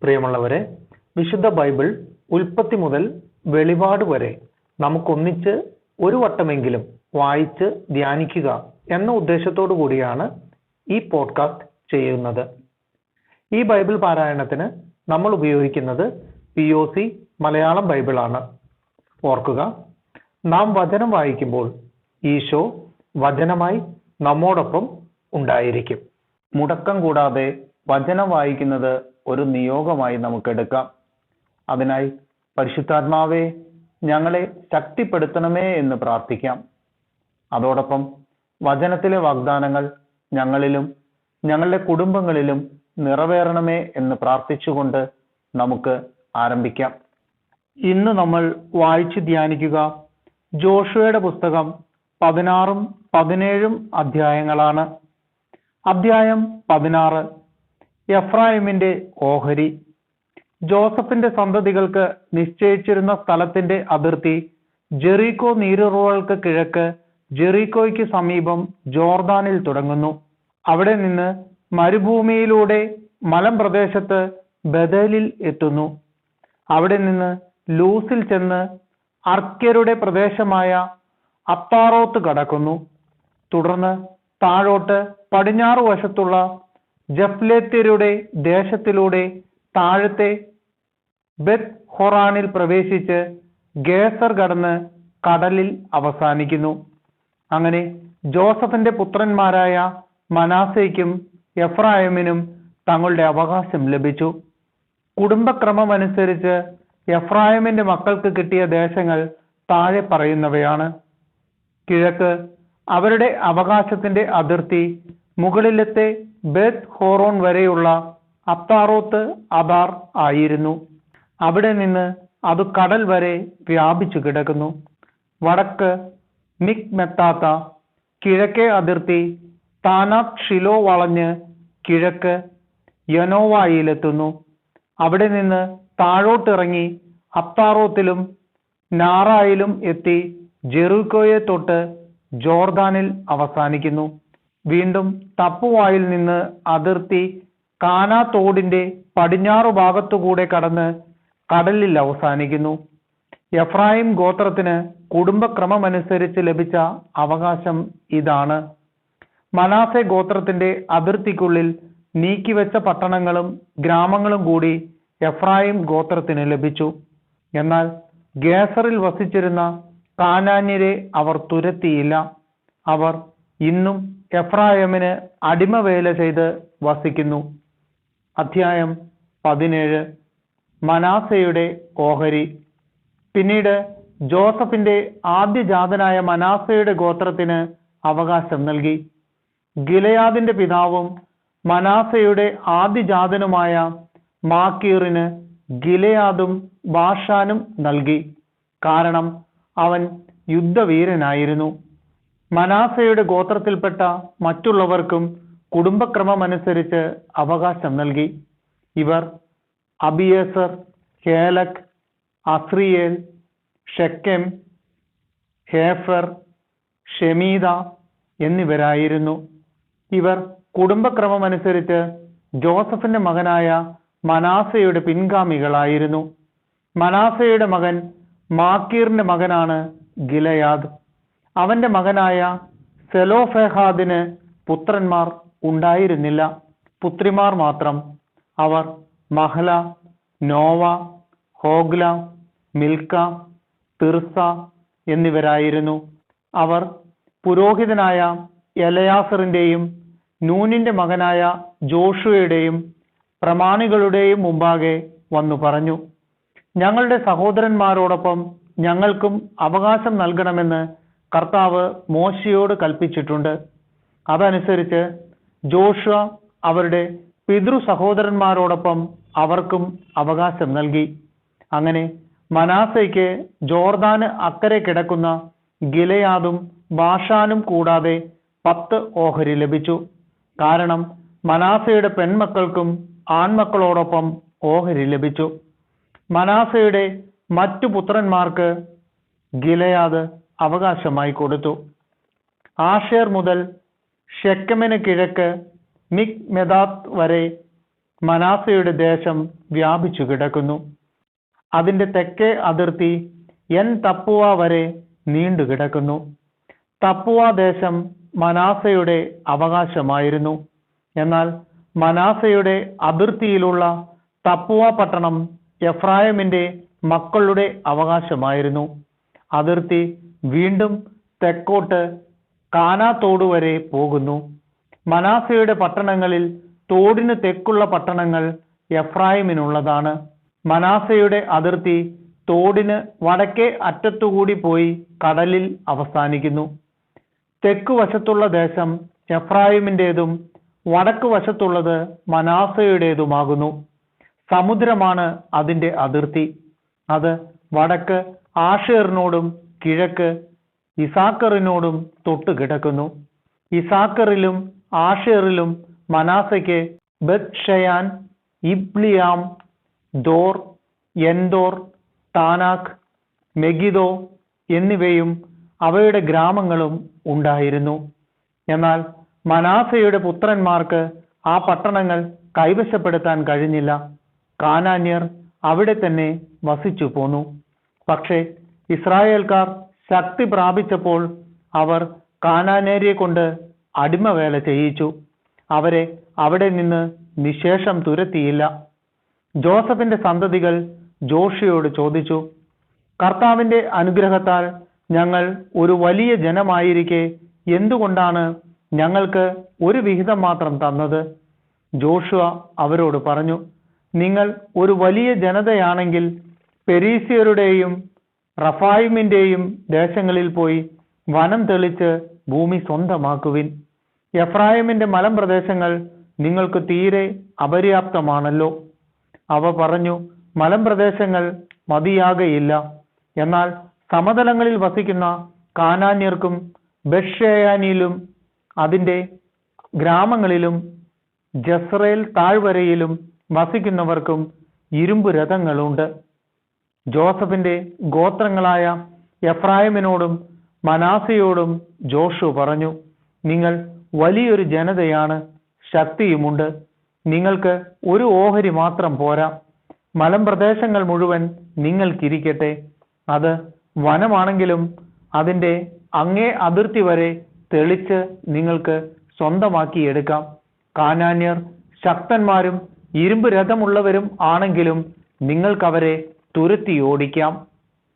പ്രിയമുള്ളവരെ, വിശുദ്ധ ബൈബിൾ ഉൽപ്പത്തി മുതൽ വെളിപാട് വരെ നമുക്കൊന്നിച്ച് ഒരു വട്ടമെങ്കിലും വായിച്ച് ധ്യാനിക്കുക എന്ന ഉദ്ദേശത്തോടു കൂടിയാണ് ഈ പോഡ്കാസ്റ്റ് ചെയ്യുന്നത്. ഈ ബൈബിൾ പാരായണത്തിന് നമ്മൾ ഉപയോഗിക്കുന്നത് POC മലയാളം ബൈബിളാണ്. ഓർക്കുക, നാം വചനം വായിക്കുമ്പോൾ ഈശോ വചനമായി നമ്മോടൊപ്പം ഉണ്ടായിരിക്കും. മുടക്കം കൂടാതെ വചനം വായിക്കുന്നത് ഒരു നിയോഗമായി നമുക്കെടുക്കാം. അതിനായി പരിശുദ്ധാത്മാവേ, ഞങ്ങളെ ശക്തിപ്പെടുത്തണമേ എന്ന് പ്രാർത്ഥിക്കാം. അതോടൊപ്പം വചനത്തിലെ വാഗ്ദാനങ്ങൾ ഞങ്ങളിലും ഞങ്ങളുടെ കുടുംബങ്ങളിലും നിറവേറണമേ എന്ന് പ്രാർത്ഥിച്ചുകൊണ്ട് നമുക്ക് ആരംഭിക്കാം. ഇന്ന് നമ്മൾ വായിച്ച് ധ്യാനിക്കുക ജോഷുവയുടെ പുസ്തകം 16ഉം 17ഉം അധ്യായങ്ങളാണ്. അധ്യായം 16, എഫ്രായിമിന്റെ ഓഹരി. ജോസഫിന്റെ സന്തതികൾക്ക് നിശ്ചയിച്ചിരുന്ന സ്ഥലത്തിന്റെ അതിർത്തി ജെറീക്കോ നീരുറവുകൾക്ക് കിഴക്ക് ജെറീക്കോയ്ക്ക് സമീപം ജോർദാനിൽ തുടങ്ങുന്നു. അവിടെ നിന്ന് മരുഭൂമിയിലൂടെ മലമ്പ്രദേശത്ത് ബഥേലിൽ എത്തുന്നു. അവിടെ നിന്ന് ലൂസിൽ ചെന്ന് അർക്യരുടെ പ്രദേശമായ അത്താറോത്ത് കടക്കുന്നു. തുടർന്ന് താഴോട്ട് പടിഞ്ഞാറ് വശത്തുള്ള ജഫ്ലേത്യരുടെ ദേശത്തിലൂടെ താഴത്തെ ബെത് ഹൊറാനിൽ പ്രവേശിച്ച് ഗേസർ കടന്ന് കടലിൽ അവസാനിക്കുന്നു. അങ്ങനെ ജോസഫിന്റെ പുത്രന്മാരായ മനാസയ്ക്കും എഫ്രായിമിനും തങ്ങളുടെ അവകാശം ലഭിച്ചു. കുടുംബക്രമമനുസരിച്ച് എഫ്രായിമിന്റെ മക്കൾക്ക് കിട്ടിയ ദേശങ്ങൾ താഴെ പറയുന്നവയാണ്. കിഴക്ക് അവരുടെ അവകാശത്തിന്റെ അതിർത്തി മുകളിലത്തെ ബെത് ഹോറോൺ വരെയുള്ള അത്താറോത്ത് അദാർ ആയിരുന്നു. അവിടെ നിന്ന് അത് കടൽ വരെ വ്യാപിച്ചു കിടക്കുന്നു. വടക്ക് മിക്മെത്താത്ത, കിഴക്കേ അതിർത്തി താനാത് ഷിലോ വളഞ്ഞ് കിഴക്ക് യനോവായിലെത്തുന്നു. അവിടെ നിന്ന് താഴോട്ടിറങ്ങി അത്താറോത്തിലും നാറായിലും എത്തി ജെറീക്കോയെ തൊട്ട് ജോർദാനിൽ അവസാനിക്കുന്നു. വീണ്ടും തപ്പുവായിൽ നിന്ന് അതിർത്തി കാനാ തോടിന്റെ പടിഞ്ഞാറു ഭാഗത്തുകൂടെ കടന്ന് കടലിൽ അവസാനിക്കുന്നു. എഫ്രായിം ഗോത്രത്തിന് കുടുംബക്രമമനുസരിച്ച് ലഭിച്ച അവകാശം ഇതാണ്. മനാസെ ഗോത്രത്തിന്റെ അതിർത്തിക്കുള്ളിൽ നീക്കിവെച്ച പട്ടണങ്ങളും ഗ്രാമങ്ങളും കൂടി എഫ്രായിം ഗോത്രത്തിന് ലഭിച്ചു. എന്നാൽ ഗേസറിൽ വസിച്ചിരുന്ന കാനാന്യരെ അവർ തുരത്തിയില്ല. അവർ ഇന്നും എഫ്രായിമിന് അടിമവേല ചെയ്ത് വസിക്കുന്നു. അധ്യായം 17, മനാസയുടെ ഓഹരി. പിന്നീട് ജോസഫിന്റെ ആദ്യജാതനായ മനാസയുടെ ഗോത്രത്തിന് അവകാശം നൽകി. ഗിലെയാദിന്റെ പിതാവും മനാസയുടെ ആദ്യജാതനുമായ മാക്കീറിന് ഗിലെയാദും ബാഷാനും നൽകി. കാരണം അവൻ യുദ്ധവീരനായിരുന്നു. മനാസയുടെ ഗോത്രത്തിൽപ്പെട്ട മറ്റുള്ളവർക്കും കുടുംബക്രമമനുസരിച്ച് അവകാശം നൽകി. ഇവർ അബിയേസർ, ഹേലക്, അസ്രിയേൽ, ഷെക്കെം, ഹേഫർ, ഷെമീദ എന്നിവരായിരുന്നു. ഇവർ കുടുംബക്രമമനുസരിച്ച് ജോസഫിന്റെ മകനായ മനാസയുടെ പിൻഗാമികളായിരുന്നു. മനാസയുടെ മകൻ മാക്കീറിന്റെ മകനാണ് ഗിലെയാദ്. അവന്റെ മകനായ സെലോഫെഹാദിന് പുത്രന്മാർ ഉണ്ടായിരുന്നില്ല, പുത്രിമാർ മാത്രം. അവർ മഹ്ല, നോവ, ഹോഗ്ല, മിൽക്ക, തിർസ എന്നിവരായിരുന്നു. അവർ പുരോഹിതനായ എലയാസറിന്റെയും നൂനിന്റെ മകനായ ജോഷുവയുടെയും പ്രമാണികളുടെയും മുമ്പാകെ വന്നു പറഞ്ഞു, ഞങ്ങളുടെ സഹോദരന്മാരോടൊപ്പം ഞങ്ങൾക്കും അവകാശം നൽകണമെന്ന് കർത്താവ് മോശയോട് കൽപ്പിച്ചിട്ടുണ്ട്. അതനുസരിച്ച് ജോഷുവ അവരുടെ പിതൃ സഹോദരന്മാരോടൊപ്പം അവർക്കും അവകാശം നൽകി. അങ്ങനെ മനാസയ്ക്ക് ജോർദാന് അക്കരെ കിടക്കുന്ന ഗിലെയാദും ബാഷാനും കൂടാതെ 10 ഓഹരി ലഭിച്ചു. കാരണം മനാസയുടെ പെൺമക്കൾക്കും ആൺമക്കളോടൊപ്പം ഓഹരി ലഭിച്ചു. മനാസയുടെ മറ്റു പുത്രന്മാർക്ക് ഗിലെയാദ് അവകാശമായി കൊടുത്തു. ആഷേർ മുതൽ ഷെക്കെമിന് കിഴക്ക് മിക്മെദാത്ത് വരെ മനാസയുടെ ദേശം വ്യാപിച്ചു കിടക്കുന്നു. അതിന്റെ തെക്കേ അതിർത്തി എൻ തപ്പുവ വരെ നീണ്ടുകിടക്കുന്നു. തപ്പുവ ദേശം മനാസയുടെ അവകാശമായിരുന്നു. എന്നാൽ മനാസയുടെ അതിർത്തിയിലുള്ള തപ്പുവ പട്ടണം എഫ്രായിമിന്റെ മക്കളുടെ അവകാശമായിരുന്നു. അതിർത്തി വീണ്ടും തെക്കോട്ട് കാനാത്തോട് വരെ പോകുന്നു. മനാസയുടെ പട്ടണങ്ങളിൽ തോടിന് തെക്കുള്ള പട്ടണങ്ങൾ എഫ്രായിമിനുള്ളതാണ്. മനാസയുടെ അതിർത്തി തോടിന് വടക്കേ അറ്റത്തുകൂടി പോയി കടലിൽ അവസാനിക്കുന്നു. തെക്കു വശത്തുള്ള ദേശം എഫ്രായിമിൻ്റെതും വടക്കു വശത്തുള്ളത് മനാസയുടേതുമാകുന്നു. സമുദ്രമാണ് അതിന്റെ അതിർത്തി. അത് വടക്ക് ആഷേറിനോടും കിഴക്ക് ഇസാക്കറിനോടും തൊട്ടുകിടക്കുന്നു. ഇസാക്കറിലും ആഷേറിലും മനാസയ്ക്ക് ബത്ത്ഷയാൻ, ഇബ്ലിയാം, ദോർ, എൻദോർ, താനാക്ക്, മെഗിദോ എന്നിവയും അവയുടെ ഗ്രാമങ്ങളും ഉണ്ടായിരുന്നു. എന്നാൽ മനാസയുടെ പുത്രന്മാർക്ക് ആ പട്ടണങ്ങൾ കൈവശപ്പെടുത്താൻ കഴിഞ്ഞില്ല. കാനാന്യർ അവിടെ തന്നെ വസിച്ചു പോന്നു. പക്ഷേ ഇസ്രായേൽക്കാർ ശക്തി പ്രാപിച്ചപ്പോൾ അവർ കാനാന്യരെ കൊണ്ട് അടിമവേല ചെയ്യിച്ചു. അവരെ അവിടെ നിന്ന് നിശേഷം തുരത്തിയില്ല. ജോസഫിന്റെ സന്തതികൾ ജോഷിയോട് ചോദിച്ചു, കർത്താവിന്റെ അനുഗ്രഹത്താൽ ഞങ്ങൾ ഒരു വലിയ ജനമായിരിക്കെ എന്തുകൊണ്ടാണ് ഞങ്ങൾക്ക് ഒരു വിഹിതം മാത്രം തന്നത്? ജോഷുവ അവരോട് പറഞ്ഞു, നിങ്ങൾ ഒരു വലിയ ജനതയാണെങ്കിൽ പെരീസ്യരുടെയും റഫായിമിന്റെയും ദേശങ്ങളിൽ പോയി വനം തെളിച്ച് ഭൂമി സ്വന്തമാക്കുവിൻ. എഫ്രായിമിന്റെ മലമ്പ്രദേശങ്ങൾ നിങ്ങൾക്ക് തീരെ അപര്യാപ്തമാണല്ലോ. അവ പറഞ്ഞു, മലമ്പ്രദേശങ്ങൾ മതിയാകയില്ല. എന്നാൽ സമതലങ്ങളിൽ വസിക്കുന്ന കാനാന്യർക്കും ബത്ത്ഷേയാനിലും അതിന്റെ ഗ്രാമങ്ങളിലും ജസ്രയേൽ താഴ്വരയിലും വസിക്കുന്നവർക്കും ഇരുമ്പ് രഥങ്ങളുണ്ട്. ജോസഫിന്റെ ഗോത്രങ്ങളായ എഫ്രായിമിനോടും മനാസയോടും ജോഷു പറഞ്ഞു, നിങ്ങൾ വലിയൊരു ജനതയാണ്, ശക്തിയുമുണ്ട്. നിങ്ങൾക്ക് ഒരു ഓഹരി മാത്രം പോരാ. മലമ്പ്രദേശങ്ങൾ മുഴുവൻ നിങ്ങൾക്കിരിക്കട്ടെ. അത് വനമാണെങ്കിലും അതിന്റെ അങ്ങേ അതിർത്തി വരെ തെളിച്ച് നിങ്ങൾക്ക് സ്വന്തമാക്കിയെടുക്കാം. കാനാന്യർ ശക്തന്മാരും ഇരുമ്പ് രഥമുള്ളവരും ആണെങ്കിലും നിങ്ങൾക്കവരെ തുരത്തി ഓടിക്കാം.